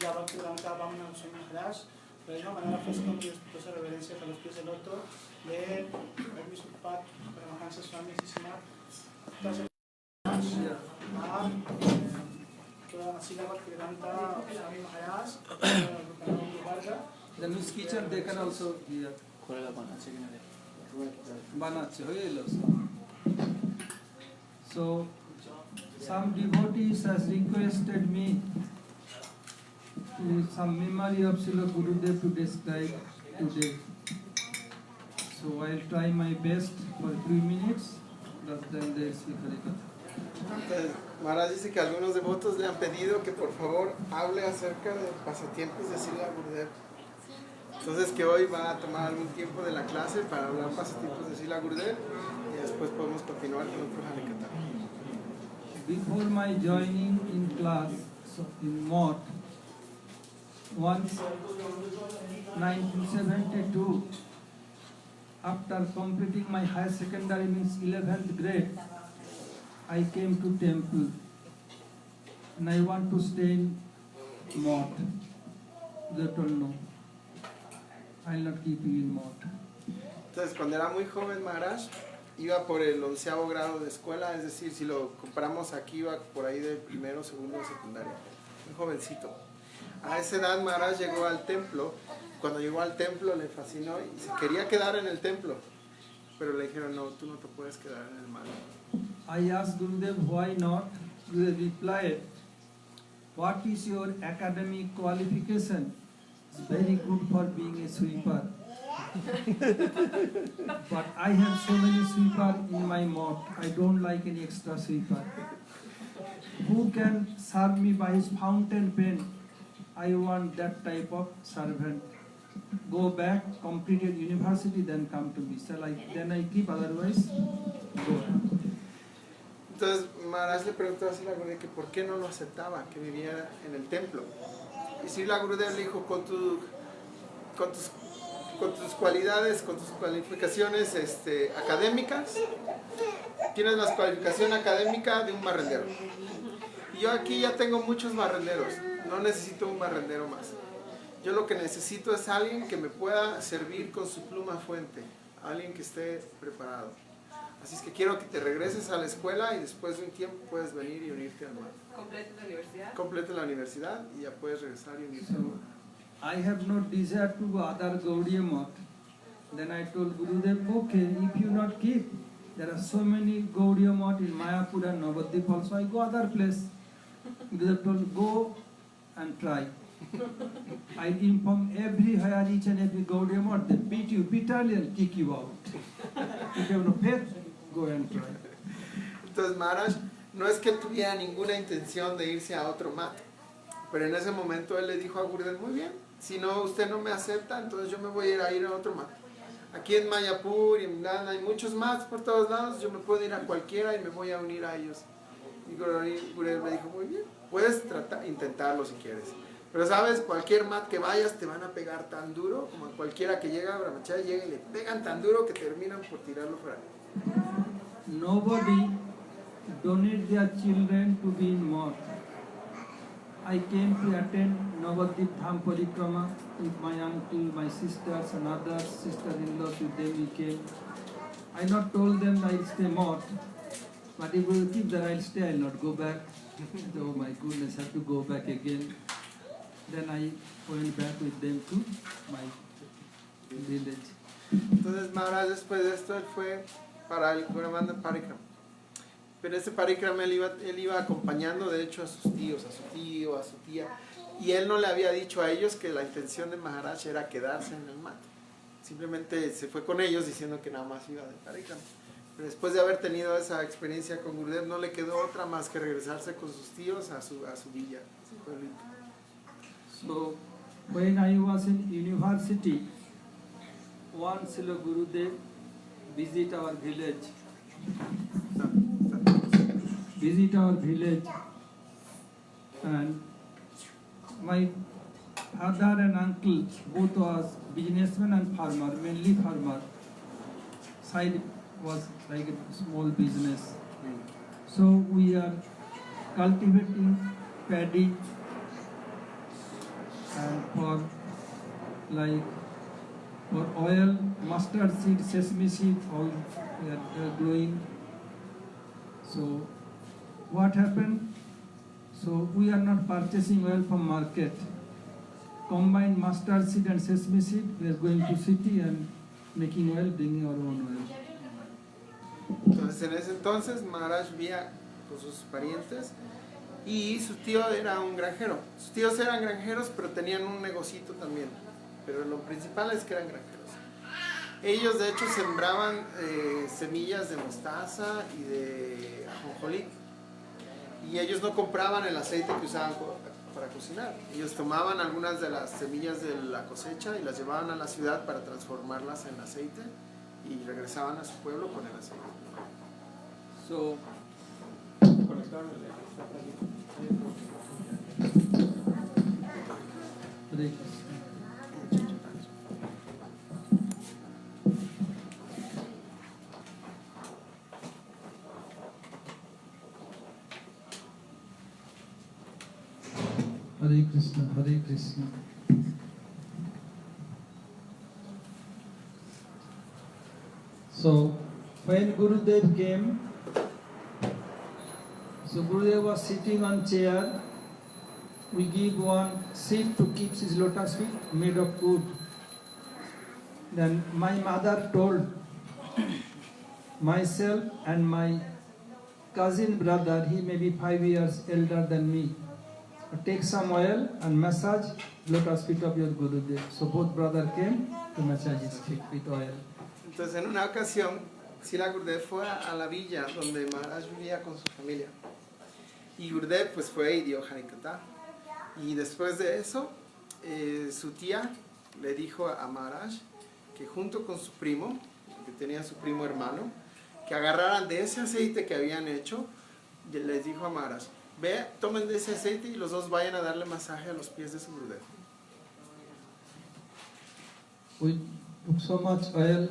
Ya Bhaktivedanta Vamana Swami Maharaj, pero de una manera fresca y respetuosa reverencia a los pies del loto de Episcopat Paramahansa Swami Sisima a toda Sila Bhaktivedanta Swami Maharaj, Rupananda Varga. The Miss Kitchen, they can also hear. So, some devotees has requested me to some memory of Srila Gurudev to describe today. So I'll try my best for 3 minutes, then they speak Harikatha. Entonces, Maharaj dice que algunos devotos le han pedido que por favor hable acerca de pasatiempos de Srila Gurudev. Entonces que hoy va a tomar algún tiempo de la clase para hablar pasatiempos de Srila Gurudev y después podemos continuar con otro Harikatha. Before my joining in class in Mott, once 1972, after completing my higher secondary means 11th grade, I came to temple and I want to stay in Mott. They told no, I'll not keep you in Mott. Entonces cuando era muy joven Maharaj iba por el 11º grado de escuela, es decir, si lo comparamos aquí iba por ahí del primero, segundo de secundaria, muy jovencito. A esa edad Maharaj llegó al templo. Cuando llegó al templo le fascinó y se quería quedar en el templo, pero le dijeron no, tú no te puedes quedar en el mar. I asked Gurudev why not. Gurudev replied, what is your academic qualification? It's very good for being a sweeper. But I have so many sweepers in my mouth. I don't like any extra sweeper. Who can serve me by his fountain pen? I want that type of servant. Go back, complete your university, then come to me. Then I keep, otherwise go. Entonces Maharaj le preguntó a Srila Gurudev que por qué no lo aceptaba, que viviera en el templo. Y Srila Gurudev le dijo, con tus cualidades, con tus cualificaciones académicas, tienes la cualificación académica de un barrendero. Y yo aquí ya tengo muchos barrenderos, no necesito un barrendero más. Yo lo que necesito es alguien que me pueda servir con su pluma fuente, alguien que esté preparado. Así es que quiero que te regreses a la escuela y después de un tiempo puedes venir y unirte al mar. ¿Complete la universidad? Complete la universidad y ya puedes regresar y unirte al mar. I have no desire to go other Gaudiya Math. Then I told Gurudev, okay, if you not keep, there are so many Gaudiya Math in Mayapur and Navadvip also, I go other place. Gurudev told, go and try. I inform everywhere, each and every Gaudiya Math, they beat you bitterly and kick you out. If you have no faith, go and try. Entonces Maharaj no es que tuviera ninguna intención de irse a otro mat, pero en ese momento él le dijo a Gurudev, muy bien, si no, usted no me acepta, entonces yo me voy a ir a otro mat. Aquí en Mayapur y en Lana hay muchos mats por todos lados, yo me puedo ir a cualquiera y me voy a unir a ellos. Y Gurudev me dijo, muy bien, puedes intentarlo si quieres. Pero sabes, cualquier mat que vayas te van a pegar tan duro, como cualquiera que llega a Brahmacharya llega y le pegan tan duro que terminan por tirarlo fuera. Nobody donate their children to be in Math. I came to attend Navadvip Dham Parikrama with my uncle, my sisters and other sister-in-laws, with them we came. I not told them I'll stay Math, but if we keep there I'll stay, I'll not go back. Oh my goodness, I have to go back again. Then I went back with them to my village. Entonces Maharaj después de esto él fue para el Guramanda Parikram. Pero ese Parikram él iba acompañando de hecho a sus tíos, a su tío, a su tía. Y él no le había dicho a ellos que la intención de Maharaj era quedarse en el mat. Simplemente se fue con ellos diciendo que nada más iba de Parikram. Pero después de haber tenido esa experiencia con Gurudev no le quedó otra más que regresarse con sus tíos a su villa, a su pueblito. So, when I was in university, once Srila Gurudev visit our village. And my father and uncle both was businessmen and farmer, mainly farmer. Side was like a small business. So, we are cultivating paddy, and my father and uncle both was businessmen and farmer. Side was like a small business. So, we are cultivating paddy, and my father and uncle both was businessmen and farmer. Side was like a small business. So, we are cultivating paddy, and my father and uncle both was businessmen and farmer. Side was like a small business. So, we are cultivating and for like for oil, mustard seed, sesame seed, all we are growing. So what happened? So we are not purchasing oil from market. Combined mustard seed and sesame seed, we are going to city and making oil, bringing our own oil. Entonces en ese entonces Maharaj vivía con sus parientes y su tío era un granjero. Sus tíos eran granjeros pero tenían un negocito también. Pero lo principal es que eran granjeros. Ellos de hecho sembraban semillas de mostaza y de ajonjolí. Y ellos no compraban el aceite que usaban para cocinar. Ellos tomaban algunas de las semillas de la cosecha y las llevaban a la ciudad para transformarlas en aceite y regresaban a su pueblo con el aceite. So Hare Krishna. Hare Krishna, Hare Krishna. So, when Gurudev came, so Gurudev was sitting on chair. We give one seat to keep his lotus feet made of wood. Then my mother told myself and my cousin brother, he may be 5 years elder than me, take some oil and massage lotus feet of your Gurudev. So both brothers came to massage his feet with oil. Entonces en una ocasión Srila Gurudev fue a la villa donde Maharaj vivía con su familia. Y Gurudev pues fue y dio Harikatha. Y después de eso, su tía le dijo a Maharaj que junto con su primo, que tenía su primo hermano, que agarraran de ese aceite que habían hecho. Y les dijo a Maharaj, ve, tomen de ese aceite y los dos vayan a darle masaje a los pies de su Gurudev. We took so much oil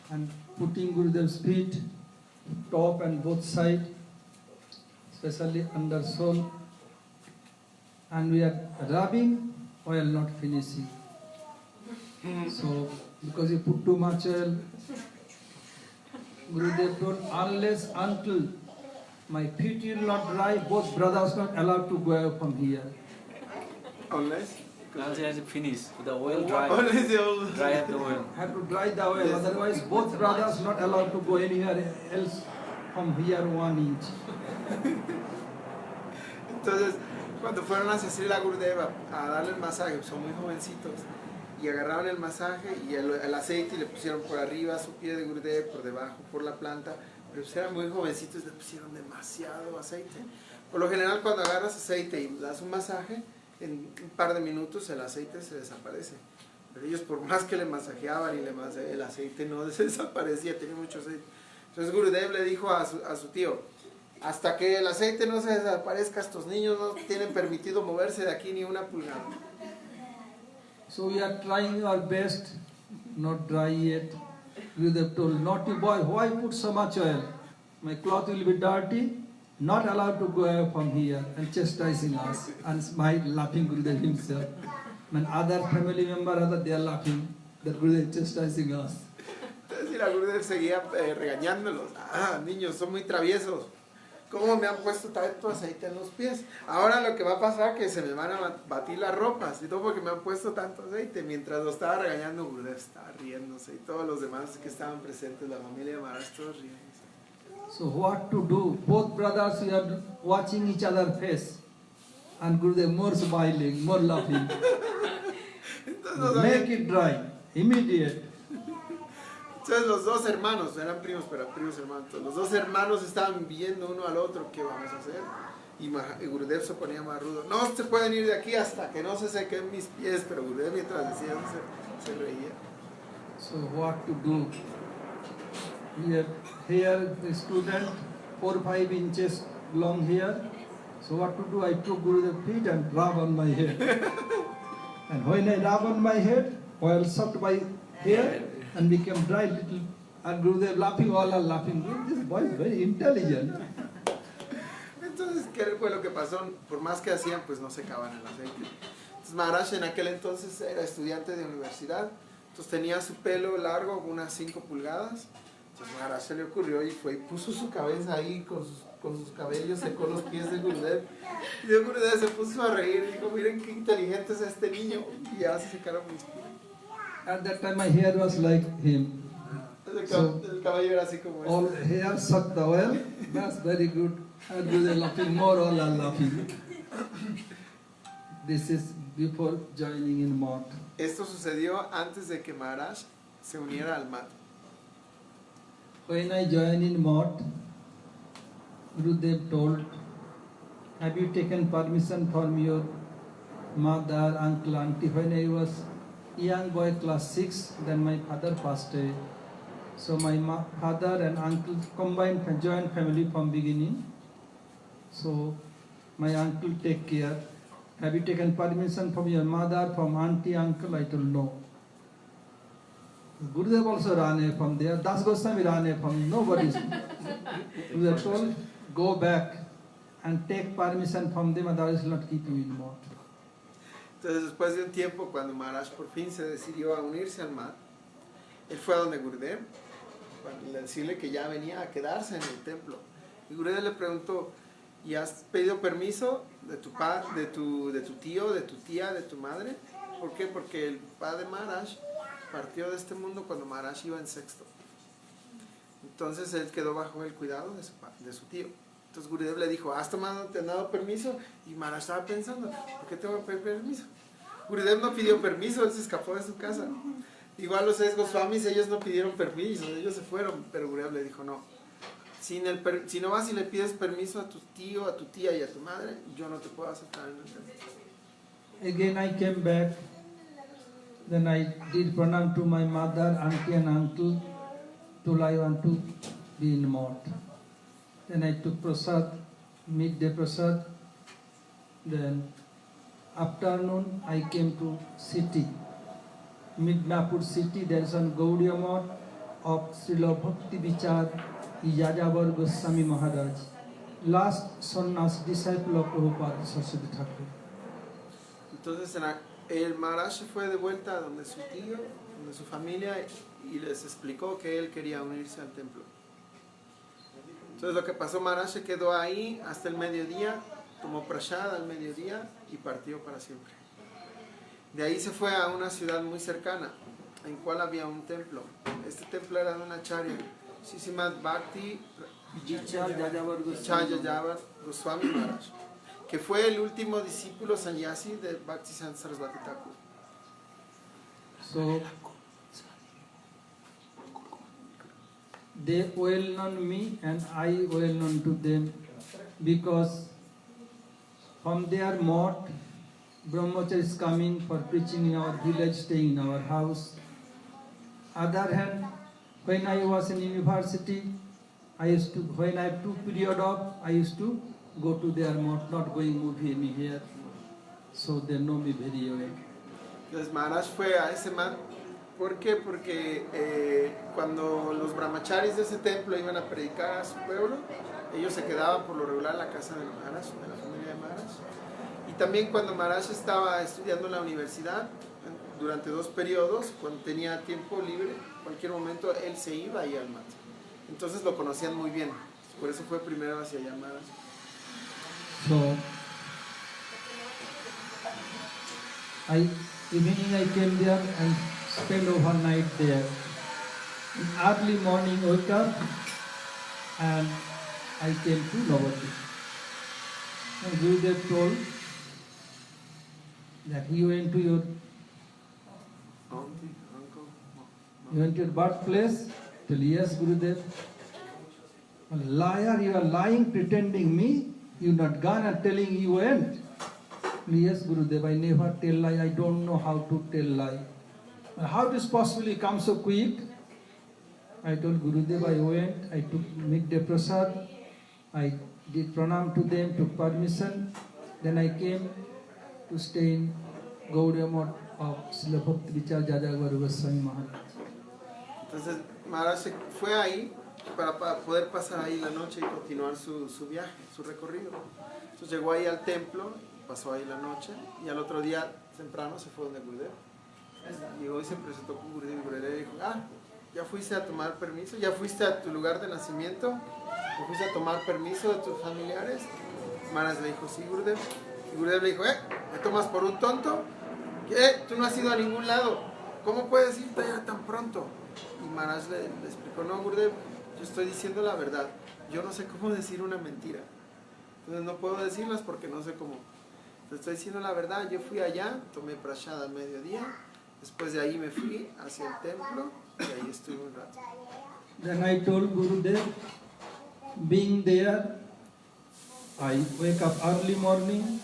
and putting Gurudev's feet, top and both sides, especially under sole, and we are rubbing, oil not finishing. So, because you put too much oil, Gurudev told, until my feet will not dry, both brothers not allowed to go away from here. Unless? Once it has finished, the oil dry, Unless the old... dry up the oil. Have to dry the oil, Yes. otherwise both brothers not allowed to go anywhere else from here 1 inch. Entonces, cuando fueron hacia Srila Gurudeva a darle el masaje, son muy jovencitos, y agarraron el masaje y el aceite y le pusieron por arriba su pie de Gurudev, por debajo, por la planta, pero pues eran muy jovencitos y le pusieron demasiado aceite. Por lo general, cuando agarras aceite y das un masaje, en un par de minutos el aceite se desaparece. Pero ellos, por más que le masajeaban y el aceite no se desaparecía, tenía mucho aceite. Entonces Gurudev le dijo a su tío, hasta que el aceite no se desaparezca, estos niños no tienen permitido moverse de aquí ni una pulgada. So we are trying our best, not dry yet. Gurudev told, naughty boy, why put so much oil? My cloth will be dirty, not allowed to go away from here, and chastising us, and smile, laughing Gurudev himself. And other family members, they are laughing, that Gurudev is chastising us. Entonces si la Gurudev seguía regañándolos, niños son muy traviesos, ¿cómo me han puesto tanto aceite en los pies? Ahora lo que va a pasar es que se me van a batir las ropas, y todo porque me han puesto tanto aceite. Mientras lo estaba regañando, Gurudev estaba riéndose, y todos los demás que estaban presentes, la familia de Maharaj, todos riéndose. So what to do? Both brothers are watching each other's face, and Gurudev more smiling, more laughing. Entonces, no Make sabían. it dry, immediate. Entonces los dos hermanos, eran primos, pero primos hermanos, los dos hermanos estaban viendo uno al otro qué vamos a hacer. Y Gurudev se ponía más rudo. No se pueden ir de aquí hasta que no se sequen mis pies, pero Gurudev mientras decía eso se reía. So what to do? Here the student, 4 or 5 inches long here. So what to do? I took Gurudev's feet and rub on my head. And when I rub on my head, oil sucked my hair and became dry little. And Gurudev laughing, all are laughing. This boy is very intelligent. Entonces, ¿qué fue lo que pasó? Por más que hacían, pues no secaban el aceite. Entonces Maharaj en aquel entonces era estudiante de universidad, entonces tenía su pelo largo, unas 5 pulgadas. Entonces Maharaj se le ocurrió y fue y puso su cabeza ahí con sus cabellos, secó los pies de Gurudev. Y de Gurudev se puso a reír y dijo, miren qué inteligente es este niño. Y ya se secaron mis pies. At that time my hair was like him. El cabello era así como All este. hair sucked well. That's very good. And they laughing more, all are laughing. This is before joining in Mott. Esto sucedió antes de que Maharaj se uniera al mat. When I joined in Mott, Gurudev told, have you taken permission from your mother, uncle, auntie? When I was young boy, class 6, then my father passed away. So my father and uncle combined joint family from beginning. So my uncle take care. Have you taken permission from your mother, from auntie, uncle? I told no. Gurudev also ran away from there. Das Goswami ran away from nobody. Gurudev told, go back and take permission from them, otherwise will not keep you in Mott. Entonces después de un tiempo, cuando Maharaj por fin se decidió a unirse al mat, él fue a donde Gurudev para decirle que ya venía a quedarse en el templo. Y Gurudev le preguntó, ¿y has pedido permiso de tu tío, de tu tía, de tu madre? ¿Por qué? Porque el padre de Maharaj partió de este mundo cuando Maharaj iba en sexto. Entonces él quedó bajo el cuidado de su tío. Entonces Gurudev le dijo, ¿te han dado permiso? Y Maharaj estaba pensando, ¿por qué te voy a pedir permiso? Gurudev no pidió permiso, él se escapó de su casa. Igual los 6 Goswamis, ellos no pidieron permiso, ellos se fueron, pero Gurudev le dijo, no. Si no vas y le pides permiso a tu tío, a tu tía y a tu madre, yo no te puedo aceptar en el templo. Again I came back. Then I did pranam to my mother, auntie and uncle. Told I want to be in Mott. Then I took prasad, midday prasad. Then afternoon I came to city, Midnapur city. There is one Gaudiya Mott of Srila Bhakti Vichar Yajavar Goswami Maharaj, last sannyas disciple of Prabhupada Saraswati Thakur. Entonces el Maharaj se fue de vuelta a donde su tío, donde su familia, y les explicó que él quería unirse al templo. Entonces lo que pasó, Maharaj se quedó ahí hasta el mediodía, tomó prasad al mediodía y partió para siempre. De ahí se fue a una ciudad muy cercana, en cual había un templo. Este templo era de una acharya, Sisimat Bhakti Yajavar Goswami Maharaj, que fue el último discípulo sannyasi de Bhaktisiddhanta Saraswati Thakur. So they well known me and I well known to them, because from their Mott, brahmacharis coming for preaching in our village, staying in our house. Other hand, when I was in university, when I have 2 period off, I used to go to their Mott, not going movie any here. So they know me very well. Entonces Maharaj fue a ese mat. ¿Por qué? Porque cuando los brahmacharis de ese templo iban a predicar a su pueblo, ellos se quedaban por lo regular en la casa de Maharaj, de la familia de Maharaj. Y también cuando Maharaj estaba estudiando en la universidad, durante 2 periodos, cuando tenía tiempo libre, en cualquier momento él se iba ahí al mat. Entonces lo conocían muy bien. Por eso fue primero hacia allá Maharaj. So, evening I came there and spent overnight there. In early morning woke up and I came to Navadvip. And Gurudev told that you went to your birthplace. Tell yes, Gurudev. A liar, you are lying, pretending me. You not gone and telling you went. Yes, Gurudev, I never tell lie. I don't know how to tell lie. How it is possible you come so quick? I told Gurudev I went, I took midday prasad, I did pranam to them, took permission. Then I came to stay in Gaudiya Mott of Srila Bhakti Vichar Yajavar Goswami Maharaj. Entonces Maharaj se fue ahí para poder pasar ahí la noche y continuar su viaje, su recorrido. Entonces llegó ahí al templo, pasó ahí la noche y al otro día temprano se fue donde Gurudev. Llegó y se presentó con Gurudev y Gurudev le dijo, ya fuiste a tomar permiso, ya fuiste a tu lugar de nacimiento, ya fuiste a tomar permiso de tus familiares. Maharaj le dijo, sí, Gurudev. Y Gurudev le dijo, ¿me tomas por un tonto? ¿Qué? Tú no has ido a ningún lado. ¿Cómo puedes irte allá tan pronto? Y Maharaj le explicó, no, Gurudev, yo estoy diciendo la verdad. Yo no sé cómo decir una mentira. Entonces no puedo decirlas porque no sé cómo. Te estoy diciendo la verdad. Yo fui allá, tomé prashad al mediodía. Después de ahí me fui hacia el templo y ahí estuve un rato. Then I told Gurudev, being there, I wake up early morning.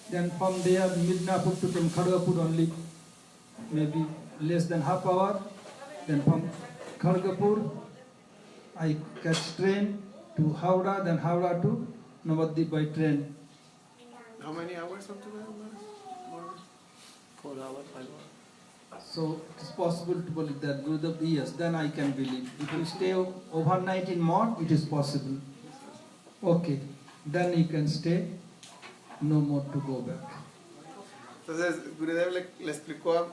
Then from there, Midnapur to Khargapur only, maybe less than half hour. Then from Khargapur, I catch train to Howrah, then Howrah to Navadvip by train. How many hours altogether? 4 hours, 5 hours. So it's possible to believe that Gurudev, yes, then I can believe. If you stay overnight in Mott, it is possible. Okay, then you can stay, no more to go back. Entonces Gurudev le explicó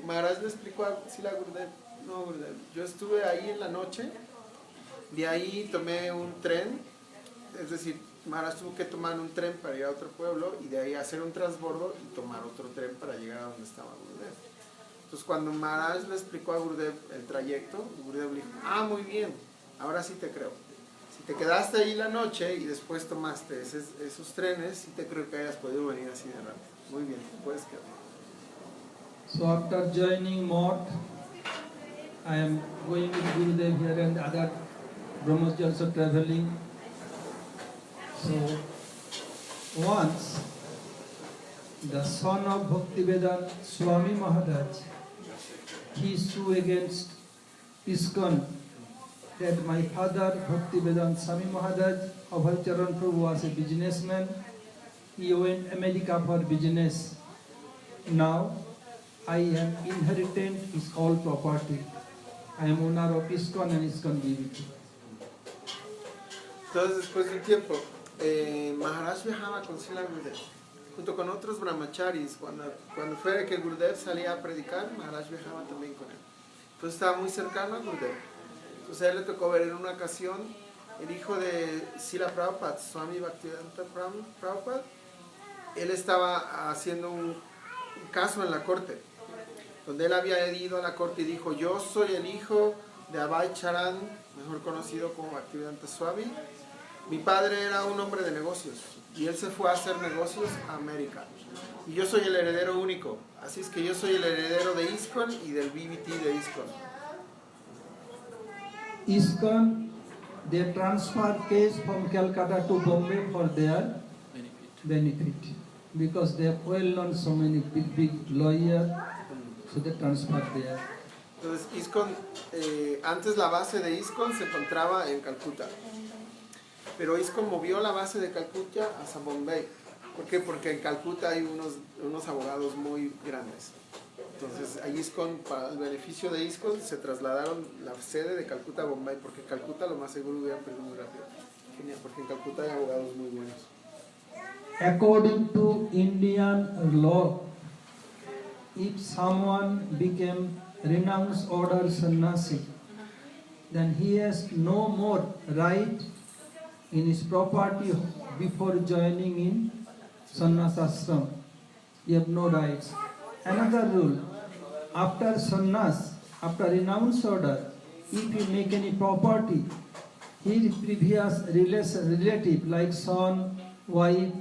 Maharaj le explicó a Srila Gurudev, no Gurudev, yo estuve ahí en la noche, de ahí tomé un tren, es decir, Maharaj tuvo que tomar un tren para ir a otro pueblo y de ahí hacer un transbordo y tomar otro tren para llegar a donde estaba Gurudev. Entonces cuando Maharaj le explicó a Gurudev el trayecto, Gurudev le dijo, muy bien, ahora sí te creo. Si te quedaste ahí la noche y después tomaste esos trenes, sí te creo que hayas podido venir así de rápido. Muy bien, te puedes quedar. So after joining Mott, I am going with Gurudev here and other Brahmachari also traveling. So once the son of Bhaktivedanta Swami Maharaj, he sued against ISKCON that my father Bhaktivedanta Swami Maharaj Abhay-Charan Prabhu was a businessman. He went America for business. Now I am inheriting his all property. I am owner of ISKCON and ISKCON BBT. Entonces después de un tiempo, Maharaj viajaba con Srila Gurudev, junto con otros brahmacharis. Cuando fue que Gurudev salía a predicar, Maharaj viajaba también con él. Entonces estaba muy cercano a Gurudev. Entonces a él le tocó ver en una ocasión el hijo de Srila Prabhupada, Swami Bhaktivedanta Prabhupada. Él estaba haciendo un caso en la corte, donde él había ido a la corte y dijo, yo soy el hijo de Abhay-Charan, mejor conocido como Bhaktivedanta Swami. Mi padre era un hombre de negocios y él se fue a hacer negocios a América. Y yo soy el heredero único, así es que yo soy el heredero de ISKCON y del BBT de ISKCON. ISKCON, they transfer case from Calcutta to Bombay for their benefit. Because they have well known so many big lawyers, so they transfer there. Entonces ISKCON, antes la base de ISKCON se encontraba en Calcuta. Pero ISKCON movió la base de Calcuta hasta Bombay. ¿Por qué? Porque en Calcuta hay unos abogados muy grandes. Entonces a ISKCON, para el beneficio de ISKCON, se trasladaron la sede de Calcuta a Bombay, porque Calcuta lo más seguro hubiera perdido muy rápido. Genial, porque en Calcuta hay abogados muy buenos. According to Indian law, if someone became renounced order sannyasi, then he has no more right in his property before joining in sannyas ashram. You have no rights. Another rule, after sannyas, after renounced order, if you make any property, his previous relative like son, wife,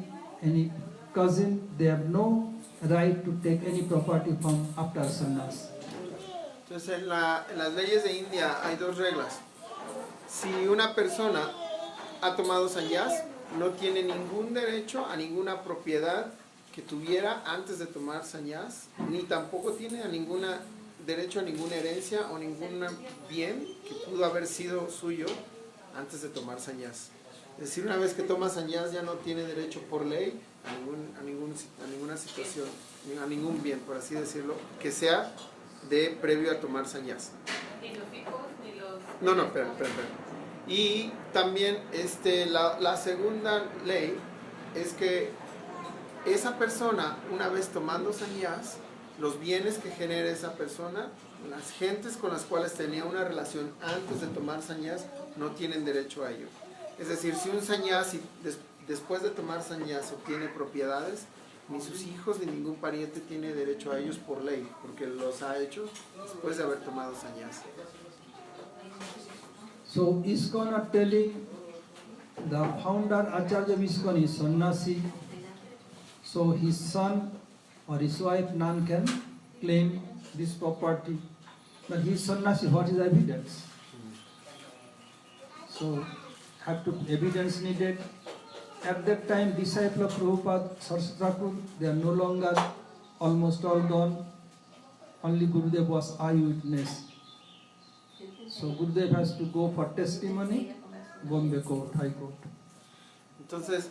any cousin, they have no right to take any property from after sannyas. Entonces en las leyes de India hay dos reglas. Si una persona ha tomado sannyas, no tiene ningún derecho a ninguna propiedad que tuviera antes de tomar sannyas, ni tampoco tiene derecho a ninguna herencia o ningún bien que pudo haber sido suyo antes de tomar sannyas. Es decir, una vez que toma sannyas ya no tiene derecho por ley a ninguna situación, a ningún bien, por así decirlo, que sea de previo a tomar sannyas. Ni los hijos, ni los... No, espera. Y también la segunda ley es que esa persona, una vez tomando sannyas, los bienes que genera esa persona, las gentes con las cuales tenía una relación antes de tomar sannyas, no tienen derecho a ello. Es decir, si un sannyasi después de tomar sannyas obtiene propiedades, ni sus hijos ni ningún pariente tiene derecho a ellos por ley, porque los ha hecho después de haber tomado sannyas. So ISKCON are telling the founder Acharya of ISKCON is sannyasi. So his son or his wife none can claim this property. But he is sannyasi, what is evidence? So have to evidence needed. At that time, disciple of Prabhupada, Saraswati Thakur, they are no longer, almost all gone. Only Gurudev was eyewitness. So Gurudev has to go for testimony, Bombay Court, High Court. Entonces,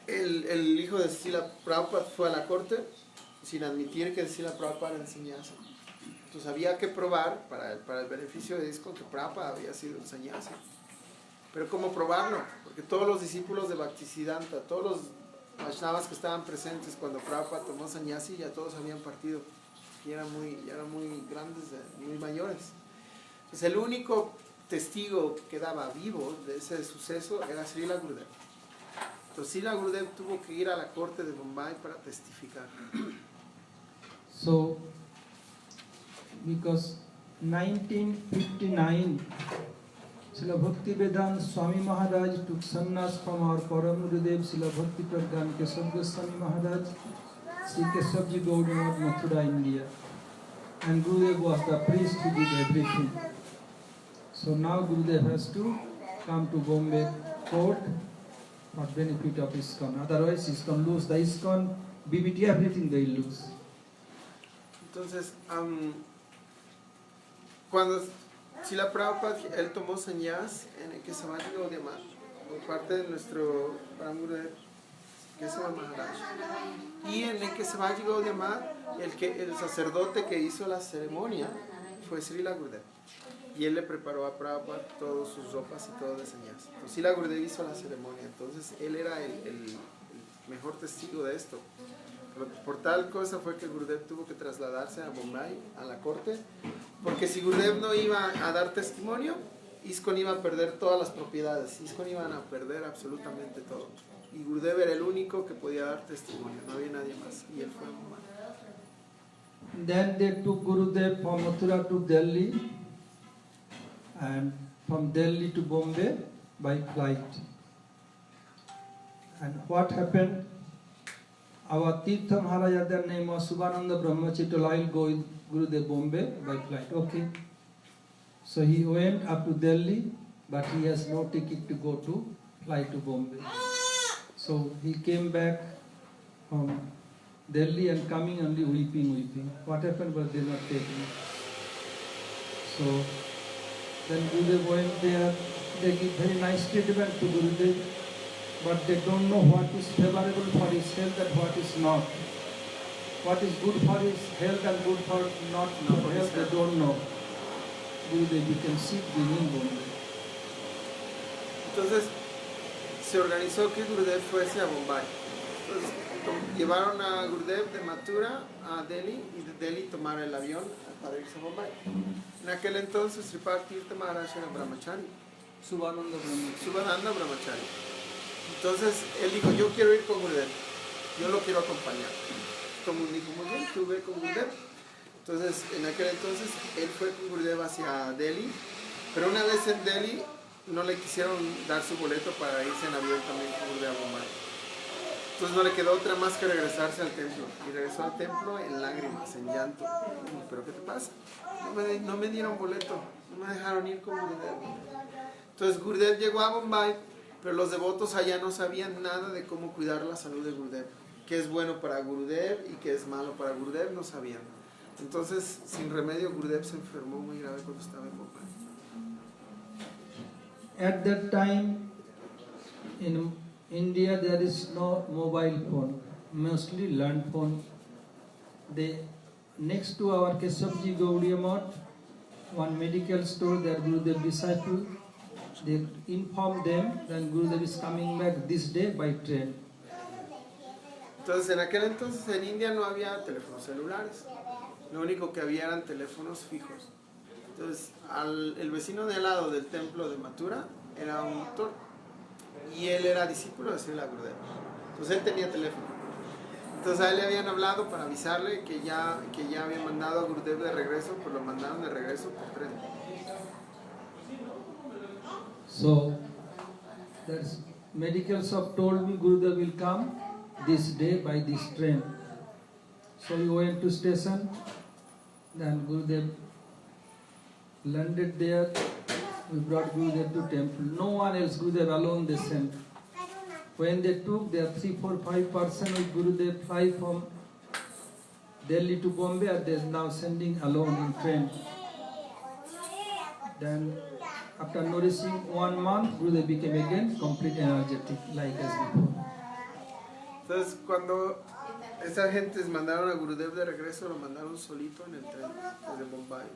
el hijo de Srila Prabhupada fue a la corte sin admitir que Srila Prabhupada era sannyasi. Entonces había que probar para el beneficio de ISKCON que Prabhupada había sido un sannyasi. Pero ¿cómo probarlo? Porque todos los discípulos de Bhaktisiddhanta, todos los Vaishnavas que estaban presentes cuando Prabhupada tomó sannyasi, ya todos habían partido. Y eran muy grandes, muy mayores. Entonces el único testigo que quedaba vivo de ese suceso era Srila Gurudev. Entonces Srila Gurudev tuvo que ir a la corte de Bombay para testificar. So, because 1959, Srila Bhaktivedanta Swami Maharaj took sannyas from our Param Gurudev, Srila Bhakti Pradhan Keshav Goswami Maharaj, Sri Keshavji Gaudiya, Mathura, India. And Gurudev was the priest who did everything. So now Gurudev has to come to Bombay court for benefit of ISKCON. Otherwise ISKCON lose. The ISKCON, BBT, everything they lose. Entonces, cuando Srila Prabhupada, él tomó sannyas en el Kesavaji Gaudiya Math, por parte de nuestro Param Gurudev, Kesava Maharaj. Y en el Kesavaji Gaudiya Math, el sacerdote que hizo la ceremonia fue Srila Gurudev. Y él le preparó a Prabhupada todas sus ropas y todo de sannyas. Entonces Srila Gurudev hizo la ceremonia. Entonces él era el mejor testigo de esto. Por tal cosa fue que Gurudev tuvo que trasladarse a Bombay, a la corte, porque si Gurudev no iba a dar testimonio, ISKCON iba a perder todas las propiedades, ISKCON iban a perder absolutamente todo. Y Gurudev era el único que podía dar testimonio, no había nadie más, y él fue a Bombay. Then they took Gurudev from Mathura to Delhi, and from Delhi to Bombay by flight. And what happened? Our Tirtha Maharaj, their name was Subhananda Brahmachari, I'll go with Gurudev Bombay by flight. Okay. So he went up to Delhi, but he has no ticket to go to fly to Bombay. So he came back from Delhi and coming only weeping. What happened was they not taking. So then Gurudev went there, they give very nice treatment to Gurudev, but they don't know what is favorable for his health and what is not. What is good for his health and good for not for health, they don't know. Gurudev became sick within Bombay. Entonces se organizó que Gurudev fuese a Bombay. Entonces llevaron a Gurudev de Mathura a Delhi y de Delhi tomar el avión para irse a Bombay. En aquel entonces Sripad Tirtha Maharaj era Brahmachari, Subhananda Brahmachari. Entonces él dijo, yo quiero ir con Gurudev, yo lo quiero acompañar. Como dijo, muy bien, tú ve con Gurudev. Entonces en aquel entonces él fue con Gurudev hacia Delhi, pero una vez en Delhi no le quisieron dar su boleto para irse en avión también con Gurudev a Bombay. Entonces no le quedó otra más que regresarse al templo. Y regresó al templo en lágrimas, en llanto. ¿Pero qué te pasa? No me dieron boleto, no me dejaron ir con Gurudev. Entonces Gurudev llegó a Bombay, pero los devotos allá no sabían nada de cómo cuidar la salud de Gurudev. Qué es bueno para Gurudev y qué es malo para Gurudev, no sabían. Entonces, sin remedio, Gurudev se enfermó muy grave cuando estaba en Bombay. At that time, in India, there is no mobile phone, mostly land phone. Next to our Keshavji Gaudiya Math, one medical store, their Gurudev disciple, they informed them that Gurudev is coming back this day by train. Entonces en aquel entonces en India no había teléfonos celulares, lo único que había eran teléfonos fijos. Entonces el vecino de al lado del templo de Mathura era un doctor y él era discípulo de Srila Gurudeva. Entonces él tenía teléfono. Entonces a él le habían hablado para avisarle que ya habían mandado a Gurudev de regreso, pues lo mandaron de regreso por tren. So, that's medical shop told me Gurudev will come this day by this train. So we went to station, then Gurudev landed there. We brought Gurudev to temple. No one else, Gurudev alone they sent. When they took their 3, 4, 5 person with Gurudev fly from Delhi to Bombay, and they're now sending alone in train. Then after nourishing 1 month, Gurudev became again complete energetic, like as before. Entonces cuando esas gentes mandaron a Gurudev de regreso, lo mandaron solito en el tren desde Bombay.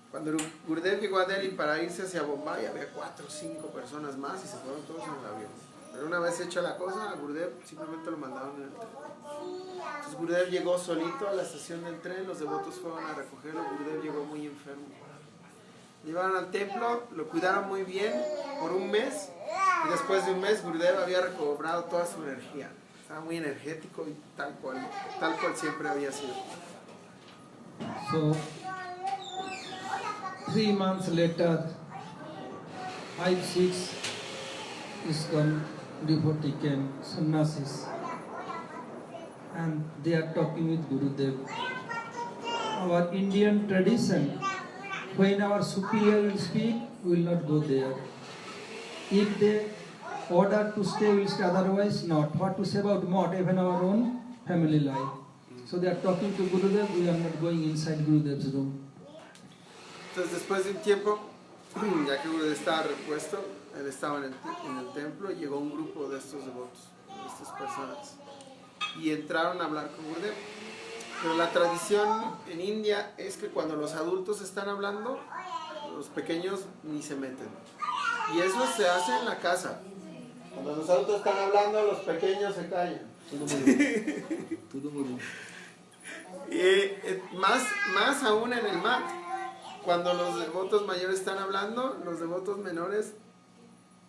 Cuando Gurudev llegó a Delhi para irse hacia Bombay, había 4 o 5 personas más y se fueron todos en el avión. Pero una vez hecha la cosa, a Gurudev simplemente lo mandaron en el tren. Entonces Gurudev llegó solito a la estación del tren, los devotos fueron a recogerlo, Gurudev llegó muy enfermo. Llevaron al templo, lo cuidaron muy bien por 1 mes y después de 1 mes Gurudev había recobrado toda su energía. Estaba muy energético y tal cual siempre había sido. So, 3 months later, 5, 6 ISKCON devotee came, sannyasis, and they are talking with Gurudev. Our Indian tradition, when our superior will speak, we will not go there. If they order to stay, we will stay, otherwise not. What to say about not, even our own family life. So they are talking to Gurudev, we are not going inside Gurudev's room. Entonces después de un tiempo, ya que Gurudev estaba repuesto, él estaba en el templo y llegó un grupo de estos devotos, de estas personas, y entraron a hablar con Gurudev. Pero la tradición en India es que cuando los adultos están hablando, los pequeños ni se meten. Y eso se hace en la casa. Cuando los adultos están hablando, los pequeños se callan. Y más aún en el mat. Cuando los devotos mayores están hablando, los devotos menores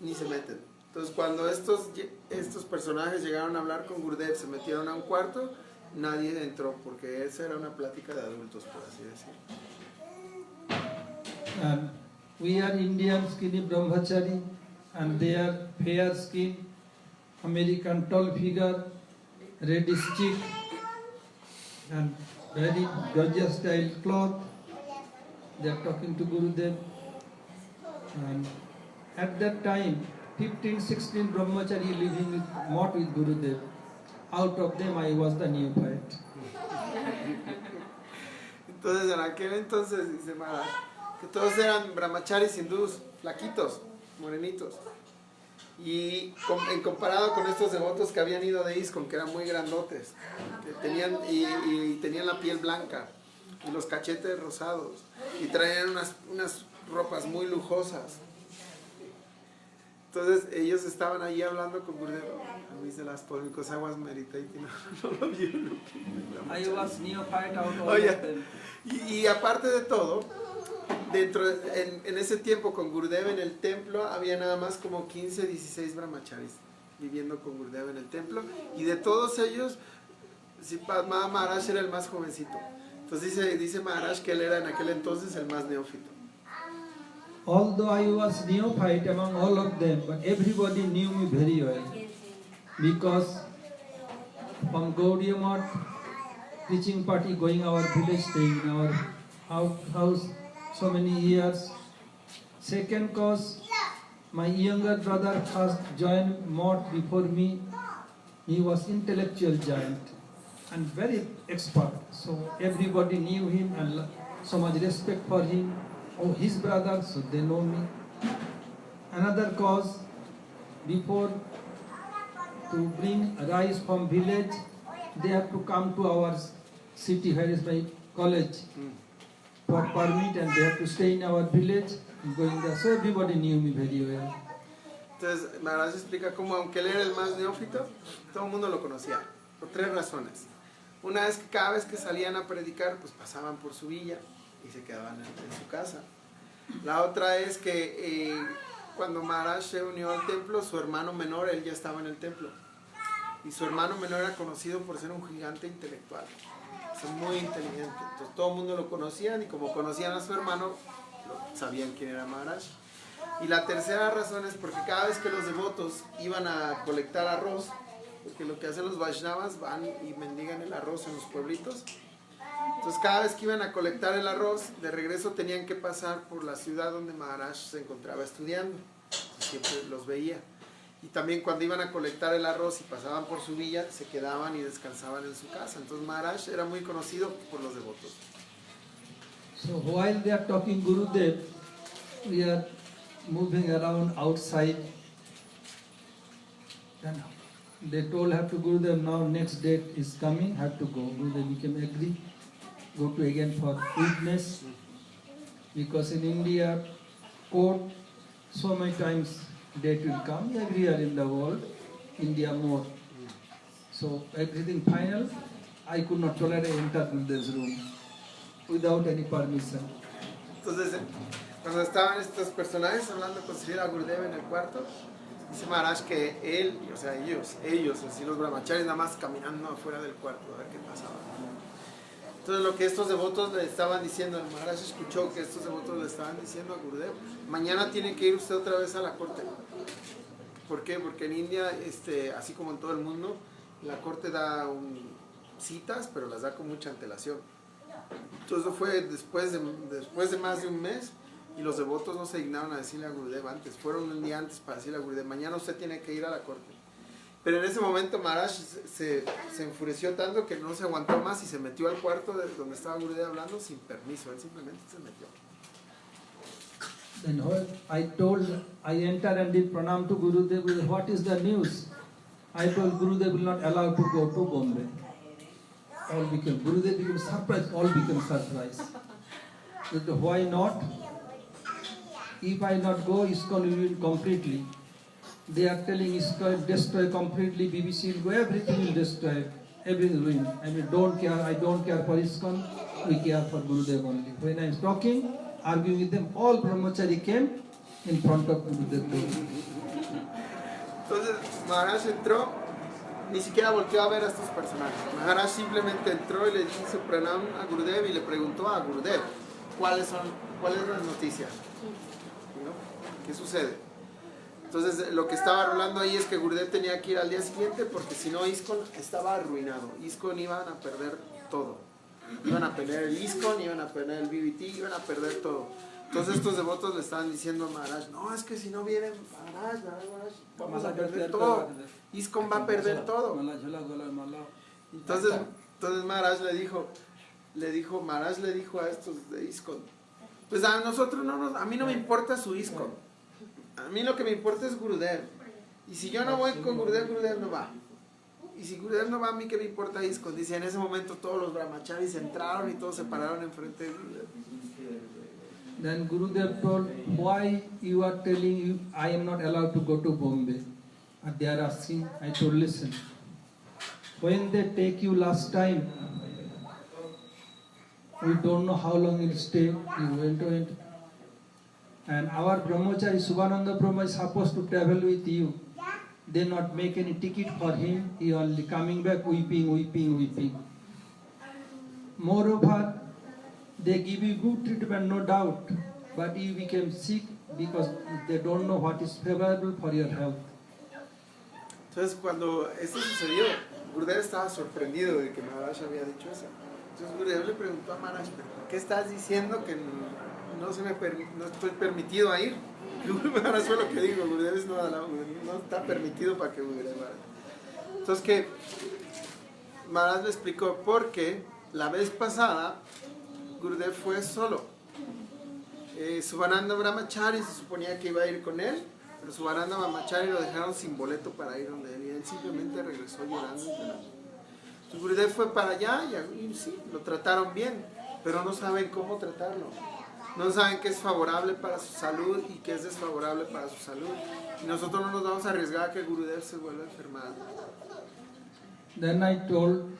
ni se meten. Entonces cuando estos personajes llegaron a hablar con Gurudev, se metieron a un cuarto, nadie entró porque esa era una plática de adultos, por así decirlo. And we are Indian skinny brahmachari, and they are fair skin, American tall figure, reddish cheek, and very gorgeous style cloth. They are talking to Gurudev. And at that time, 15, 16 brahmachari living with Gurudev. Out of them, I was the neophyte. Entonces, en aquel entonces, dice Maharaj, que todos eran brahmacharis hindús, flaquitos, morenitos. Y en comparado con estos devotos que habían ido de ISKCON, que eran muy grandotes, que tenían, y tenían la piel blanca, y los cachetes rosados, y traían unas ropas muy lujosas. Entonces ellos estaban ahí hablando con Gurudev. A mí se las políticos aguas meditating. No lo vieron. I was neophyte out of Oye, them. y aparte de todo, en ese tiempo con Gurudev en el templo había nada más como 15, 16 brahmacharis viviendo con Gurudev en el templo. Y de todos ellos, Padma Maharaj era el más jovencito. Entonces dice Maharaj que él era en aquel entonces el más neófito. Although I was neophyte among all of them, but everybody knew me very well. Because from Gaudiya Math, preaching party going our village, staying in our house so many years. Second cause, my younger brother first joined Math before me. He was intellectual giant and very expert. So everybody knew him and so much respect for him. Oh, his brother, so they know me. Another cause, before to bring rice from village, they have to come to our city, where is my college, for permit, and they have to stay in our village, going there. So everybody knew me very well. Entonces Maharaj explica cómo aunque él era el más neófito, todo el mundo lo conocía. por 3 razones. Una es que cada vez que salían a predicar, pues pasaban por su villa y se quedaban en su casa. La otra es que cuando Maharaj se unió al templo, su hermano menor, él ya estaba en el templo. Y su hermano menor era conocido por ser un gigante intelectual. O sea, muy inteligente. Entonces todo el mundo lo conocían y como conocían a su hermano, sabían quién era Maharaj. Y la tercera razón es porque cada vez que los devotos iban a colectar arroz, porque lo que hacen los Vaishnavas, van y mendigan el arroz en los pueblitos. Entonces cada vez que iban a colectar el arroz, de regreso tenían que pasar por la ciudad donde Maharaj se encontraba estudiando. Siempre los veía. Y también cuando iban a colectar el arroz y pasaban por su villa, se quedaban y descansaban en su casa. Entonces Maharaj era muy conocido por los devotos. So while they are talking Gurudev, we are moving around outside. And they told have to Gurudev now next date is coming, have to go. Gurudev became agree, go to again for witness. Because in India, court, so many times date will come, everywhere in the world, India more. So everything final, I could not tolerate enter in this room without any permission. Entonces, cuando estaban estos personajes hablando con Srila Gurudev en el cuarto, dice Maharaj que él, o sea, ellos, así los brahmacharis, nada más caminando afuera del cuarto a ver qué pasaba. Entonces lo que estos devotos le estaban diciendo, el Maharaj escuchó que estos devotos le estaban diciendo a Gurudev, mañana tiene que ir usted otra vez a la corte. ¿Por qué? Porque en India, así como en todo el mundo, la corte da citas, pero las da con mucha antelación. Entonces fue después de más de un mes y los devotos no se dignaron a decirle a Gurudev antes, fueron un día antes para decirle a Gurudev, mañana usted tiene que ir a la corte. Pero en ese momento Maharaj se enfureció tanto que no se aguantó más y se metió al cuarto donde estaba Gurudev hablando sin permiso, él simplemente se metió. Then I entered and did pranam to Gurudev with what is the news? I told Gurudev will not allow to go to Bombay. Gurudev became surprised, all became surprised. Why not? If I not go, ISKCON will win completely. They are telling ISKCON destroy completely, BBC will go, everything will destroy, everything will win. I mean, I don't care for ISKCON, we care for Gurudev only. When I was talking, arguing with them, all brahmachari came in front of Gurudev. Entonces Maharaj entró, ni siquiera volteó a ver a estos personajes. Maharaj simplemente entró y le hizo pranam a Gurudev y le preguntó a Gurudev, ¿cuál es la noticia? ¿No? ¿Qué sucede? Entonces lo que estaba hablando ahí es que Gurudev tenía que ir al día siguiente porque si no ISKCON estaba arruinado. ISKCON iban a perder todo. Iban a perder el ISKCON, iban a perder el BBT, iban a perder todo. Entonces estos devotos le estaban diciendo a Maharaj, no, es que si no viene Maharaj, vamos a perder todo. ISKCON va a perder todo. Entonces Maharaj le dijo a estos de ISKCON, pues a mí no me importa su ISKCON. A mí lo que me importa es Gurudev. Y si yo no voy con Gurudev, Gurudev no va. Y si Gurudev no va, a mí qué me importa ISKCON. Dice, en ese momento todos los brahmacharis entraron y todos se pararon enfrente de Gurudev. Then Gurudev told, why you are telling you I am not allowed to go to Bombay? And they are asking, I told, listen, when they take you last time, we don't know how long you'll stay, you went. And our brahmachari Subhananda Brahma is supposed to travel with you. They not make any ticket for him, he only coming back weeping. Moreover, they give you good treatment, no doubt, but you became sick because they don't know what is favorable for your health. Entonces cuando esto sucedió, Gurudev estaba sorprendido de que Maharaj había dicho eso. Entonces Gurudev le preguntó a Maharaj, ¿por qué estás diciendo que no estoy permitido a ir? Maharaj fue lo que dijo, Gurudev no está permitido para que Gurudev vaya. Entonces que Maharaj le explicó por qué la vez pasada Gurudev fue solo. Subhananda Brahmachari se suponía que iba a ir con él, pero Subhananda Brahmachari lo dejaron sin boleto para ir donde él y él simplemente regresó llorando. Entonces Gurudev fue para allá y sí, lo trataron bien, pero no saben cómo tratarlo. No saben qué es favorable para su salud y qué es desfavorable para su salud. Y nosotros no nos vamos a arriesgar a que Gurudev se vuelva a enfermar. Then I told,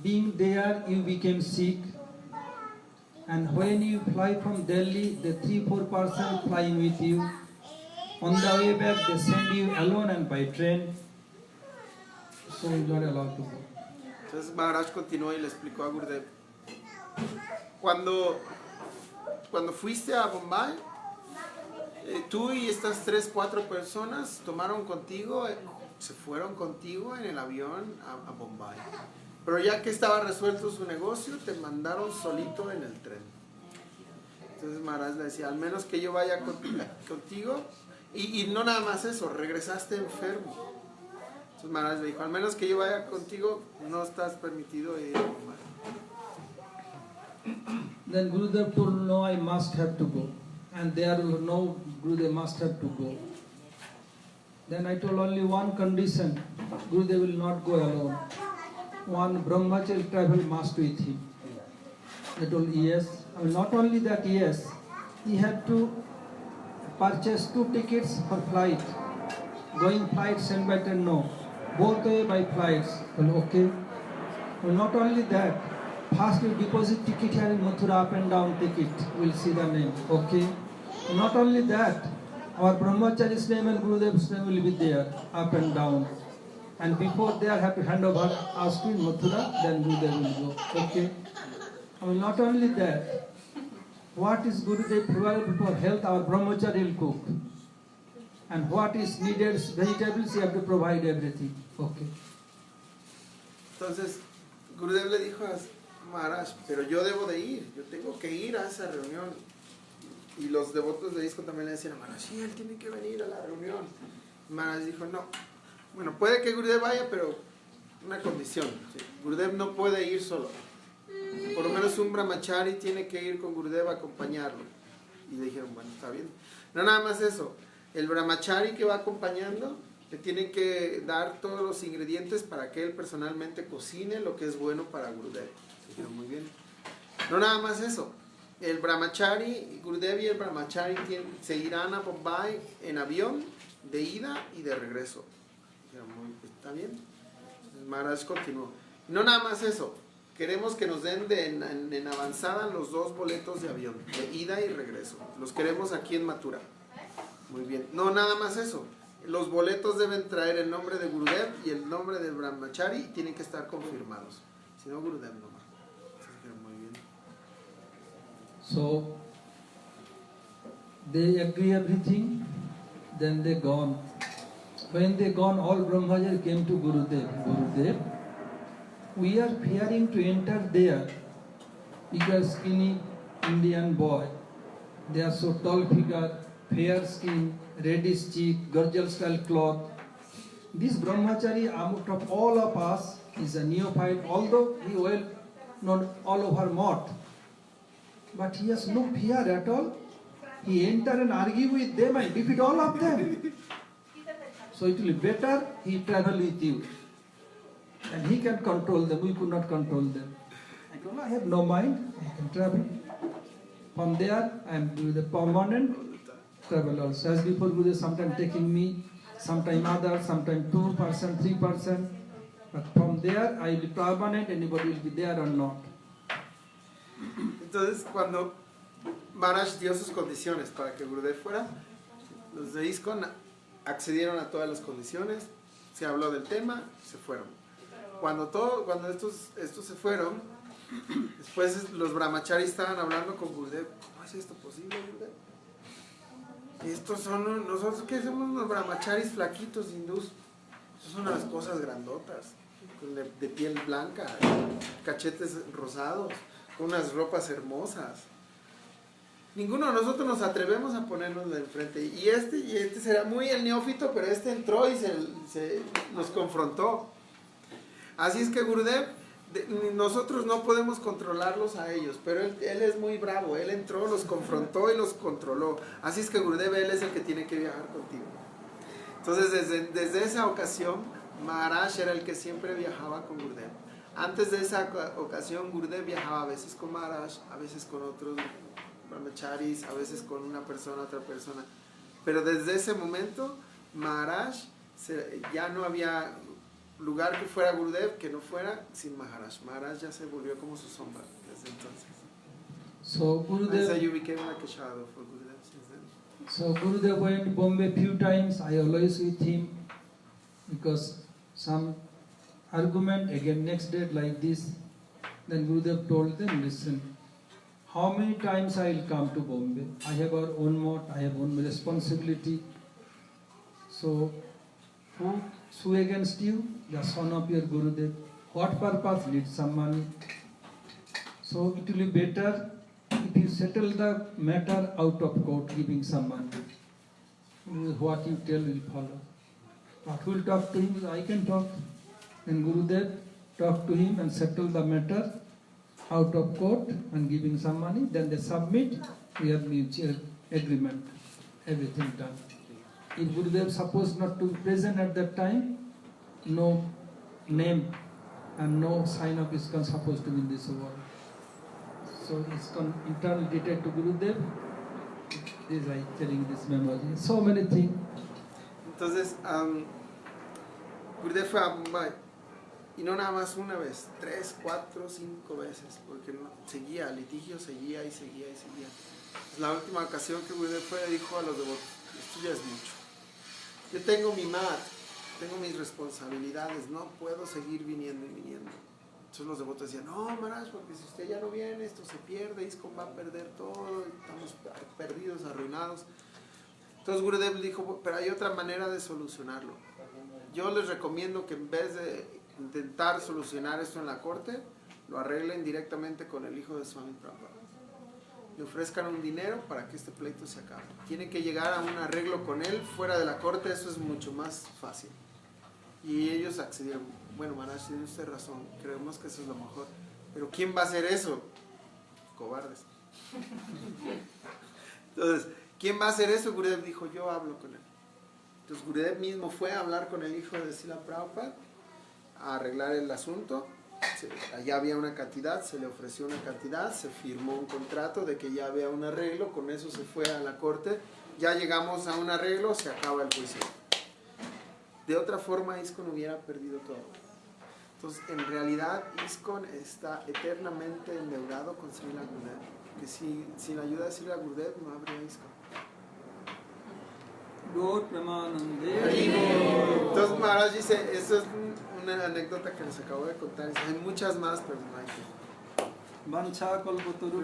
being there you became sick, and when you fly from Delhi, the 3-4 person flying with you. On the way back, they send you alone and by train, so you're not allowed to go. Entonces Maharaj continuó y le explicó a Gurudev, cuando fuiste a Bombay, tú y estas 3-4 personas tomaron contigo, se fueron contigo en el avión a Bombay. Pero ya que estaba resuelto su negocio, te mandaron solito en el tren. Entonces Maharaj le decía, al menos que yo vaya contigo, y no nada más eso, regresaste enfermo. Entonces Maharaj le dijo, al menos que yo vaya contigo, no estás permitido ir a Bombay. Then Gurudev told, no, I must have to go. And there was no, Gurudev must have to go. Then I told only one condition, Gurudev will not go alone. One brahmachari travel must with him. They told yes. I mean, not only that, yes, he had to purchase 2 tickets for flight. Going flight sent by train, no. Both way by flights. Well, okay. Well, not only that, first you deposit ticket here in Mathura, up and down ticket. We'll see the name. Okay. Not only that, our brahmachari's name and Gurudev's name will be there, up and down. And before they have to hand over us to Mathura, then Gurudev will go. Okay. I mean, not only that, what is Gurudev provided for health, our brahmachari will cook. And what is needed, vegetables, you have to provide everything. Okay. Entonces Gurudev le dijo a Maharaj, pero yo debo de ir, yo tengo que ir a esa reunión. Y los devotos de ISKCON también le decían a Maharaj, sí, él tiene que venir a la reunión. Maharaj dijo, no. Bueno, puede que Gurudev vaya, pero una condición. ¿Sí? Gurudev no puede ir solo. Por lo menos un brahmachari tiene que ir con Gurudev a acompañarlo. Y le dijeron, bueno, está bien. No nada más eso. El brahmachari que va acompañando le tienen que dar todos los ingredientes para que él personalmente cocine lo que es bueno para Gurudev. Dijeron, muy bien. No nada más eso. El brahmachari, Gurudev y el brahmachari se irán a Bombay en avión de ida y de regreso. Está bien. Maharaj continuó. No nada más eso. Queremos que nos den en avanzada los 2 boletos de avión, de ida y regreso. Los queremos aquí en Mathura. Muy bien. No nada más eso. Los boletos deben traer el nombre de Gurudev y el nombre del brahmachari y tienen que estar confirmados. Si no, Gurudev no va. Muy bien. So they agree everything, then they gone. When they gone, all brahmachari came to Gurudev. Gurudev, we are fearing to enter there because skinny Indian boy. They are so tall figure, fair skin, reddish cheek, Gurjal style cloth. This brahmachari, out of all of us, is a neophyte, although he well known all over Math. But he has no fear at all. He enter and argue with them and defeat all of them. So it will be better he travel with you. And he can control them, we could not control them. I told him, I have no mind, I can travel. From there, I am doing the permanent travel also. As before, Guru sometimes taking me, sometime others, sometime 2%, 3%. But from there, I will be permanent, anybody will be there or not. Entonces, cuando Maharaj dio sus condiciones para que Gurudev fuera, los de ISKCON accedieron a todas las condiciones, se habló del tema, se fueron. Cuando estos se fueron, después los brahmacharis estaban hablando con Gurudev. ¿Cómo es esto posible, Gurudev? Estos son, nosotros que somos unos brahmacharis flaquitos hindús, estos son unas cosas grandotas, de piel blanca, cachetes rosados, con unas ropas hermosas. Ninguno de nosotros nos atrevemos a ponernos de enfrente. Y este será muy el neófito, pero este entró y nos confrontó. Así es que Gurudev, nosotros no podemos controlarlos a ellos, pero él es muy bravo. Él entró, los confrontó y los controló. Así es que Gurudev, él es el que tiene que viajar contigo. Entonces, desde esa ocasión, Maharaj era el que siempre viajaba con Gurudev. Antes de esa ocasión, Gurudev viajaba a veces con Maharaj, a veces con otros brahmacharis, a veces con una persona, otra persona. Pero desde ese momento, Maharaj ya no había lugar que fuera Gurudev que no fuera sin Maharaj. Maharaj ya se volvió como su sombra desde entonces. So And so Gurudev, you became like a shadow for Gurudev since then. so Gurudev went to Bombay few times. I always with him because some argument again next day like this. Then Gurudev told them, listen, how many times I will come to Bombay? I have our own mode, I have own responsibility. So who sue against you? The son of your Gurudev. What purpose need some money? So it will be better if you settle the matter out of court, giving some money. What you tell will follow. But who will talk to him? I can talk. Then Gurudev talk to him and settle the matter out of court and giving some money. Then they submit. We have mutual agreement. Everything done. If Gurudev supposed not to be present at that time, no name and no sign of ISKCON supposed to be in this world. So ISKCON internal detailed to Gurudev. This I telling this memory. So many things. Entonces, Gurudev fue a Mumbai. Y no nada más una vez, 3, 4, 5 veces, porque no, seguía, el litigio seguía y seguía y seguía. La última ocasión que Gurudev fue, dijo a los devotos, esto ya es mucho. Yo tengo mi mat, tengo mis responsabilidades, no puedo seguir viniendo y viniendo. Entonces los devotos decían, no, Maharaj, porque si usted ya no viene, esto se pierde, ISKCON va a perder todo, estamos perdidos, arruinados. Entonces Gurudev dijo, pero hay otra manera de solucionarlo. Yo les recomiendo que en vez de intentar solucionar esto en la corte, lo arreglen directamente con el hijo de Swami Prabhupada. Le ofrezcan un dinero para que este pleito se acabe. Tienen que llegar a un arreglo con él fuera de la corte, eso es mucho más fácil. Y ellos accedieron. Bueno, Maharaj, tiene usted razón, creemos que eso es lo mejor. Pero ¿quién va a hacer eso? Cobardes. Entonces, ¿quién va a hacer eso? Gurudev dijo, yo hablo con él. Entonces Gurudev mismo fue a hablar con el hijo de Srila Prabhupada a arreglar el asunto. Allá había una cantidad, se le ofreció una cantidad, se firmó un contrato de que ya había un arreglo, con eso se fue a la corte, ya llegamos a un arreglo, se acaba el juicio. De otra forma ISKCON hubiera perdido todo. Entonces en realidad ISKCON está eternamente endeudado con Srila Gurudev, que sin la ayuda de Srila Gurudev no habría ISKCON. Entonces Maharaj dice, eso es una anécdota que les acabo de contar, hay muchas más, pero no hay tiempo. Mancha kalpataru